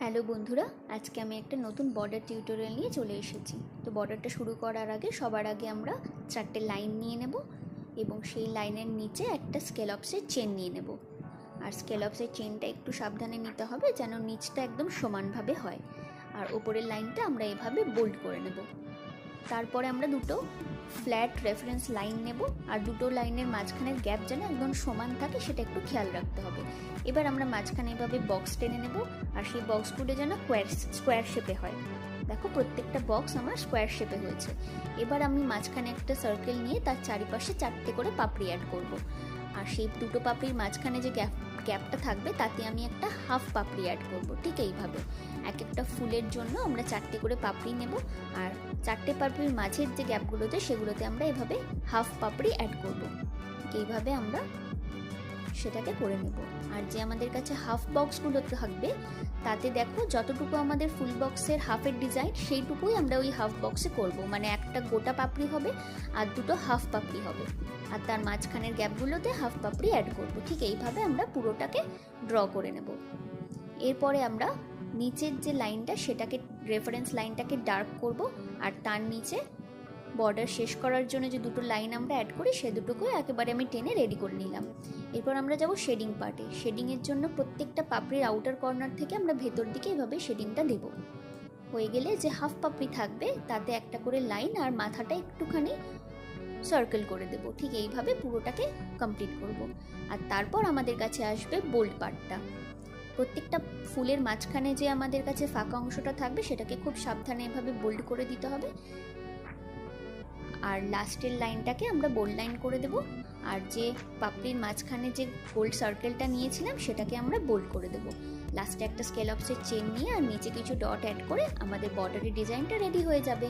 Hello বন্ধুরা, আজকে আমি একটা নতুন বর্ডার টিউটোরিয়াল নিয়ে চলে এসেছি। তো বর্ডারটা শুরু করার আগে সবার আগে আমরা 4টে লাইন নিয়ে নেব এবং সেই লাইনের নিচে একটা স্কেলপসের চেন নিয়ে নেব। আর স্কেলপসের চেনটা একটু সাবধানে নিতে হবে যেন নিচটা একদম সমানভাবে হয়। আর ওপরের লাইনটা আমরা এভাবে বোল্ড করে নেব। তারপরে আমরা দুটো ফ্ল্যাট রেফারেন্স লাইন নেব আর দুটো লাইনের মাঝখানের গ্যাপ যেন একদম সমান থাকে সেটা একটু খেয়াল রাখতে হবে। এবার আমরা মাঝখানে এভাবে বক্স টেনে নেব আর সেই বক্সগুলো যেন স্কোয়ার শেপে হয়। দেখো প্রত্যেকটা বক্স আমার স্কোয়ার শেপে হয়েছে। এবার আমি মাঝখানে একটা সার্কেল নিয়ে তার চারিপাশে 4টে করে পাপড়ি অ্যাড করব। আর সেই দুটো পাপড়ির মাঝখানে যে গ্যাপটা থাকবে তাতে আমি একটা হাফ পাপড়ি অ্যাড করব। ঠিক এইভাবে এক একটা ফুলের জন্য আমরা 4টে করে পাপড়ি নেব আর 4টে পাপড়ির মাঝের যে গ্যাপগুলোতে সেগুলোতে আমরা এভাবে হাফ পাপড়ি অ্যাড করব। এইভাবে আমরা সেটাকে করে নেব। আর যে আমাদের কাছে হাফ বক্সগুলো থাকবে তাতে দেখো যতটুকু আমাদের ফুল বক্সের হাফের ডিজাইন সেইটুকুই আমরা ওই হাফ বক্সে করব। মানে একটা গোটা পাপড়ি হবে আর দুটো হাফ পাপড়ি হবে আর তার মাঝখানের গ্যাপগুলোতে হাফ পাপড়ি অ্যাড করব। ঠিক এইভাবে আমরা পুরোটাকে ড্র করে নেব। এরপরে আমরা নিচের যে লাইনটা সেটাকে রেফারেন্স লাইনটাকে ডার্ক করব আর তার নিচে বর্ডার শেষ করার জন্য যে দুটো লাইন আমরা অ্যাড করি সে দুটোকেও একেবারে আমি টেনে রেডি করে নিলাম। এরপর আমরা যাব শেডিং পার্টে। শেডিংয়ের জন্য প্রত্যেকটা পাপড়ির আউটার কর্নার থেকে আমরা ভেতর দিকে এভাবে শেডিংটা দেব। হয়ে গেলে যে হাফ পাপড়ি থাকবে তাতে একটা করে লাইন আর মাথাটা একটুখানি সার্কেল করে দেব। ঠিক এইভাবে পুরোটাকে কমপ্লিট করব। আর তারপর আমাদের কাছে আসবে বোল্ড পার্টটা। প্রত্যেকটা ফুলের মাঝখানে যে আমাদের কাছে ফাঁকা অংশটা থাকবে সেটাকে খুব সাবধানে এভাবে বোল্ড করে দিতে হবে। আর লাস্টের লাইনটাকে আমরা বোল্ড লাইন করে দেব। আর যে পাপড়ির মাঝখানে যে গোল্ড সার্কেলটা নিয়েছিলাম সেটাকে আমরা বোল্ড করে দেব। লাস্টে একটা স্কেলপসের চেন নিয়ে আর নিচে কিছু ডট অ্যাড করে আমাদের বর্ডারের ডিজাইনটা রেডি হয়ে যাবে।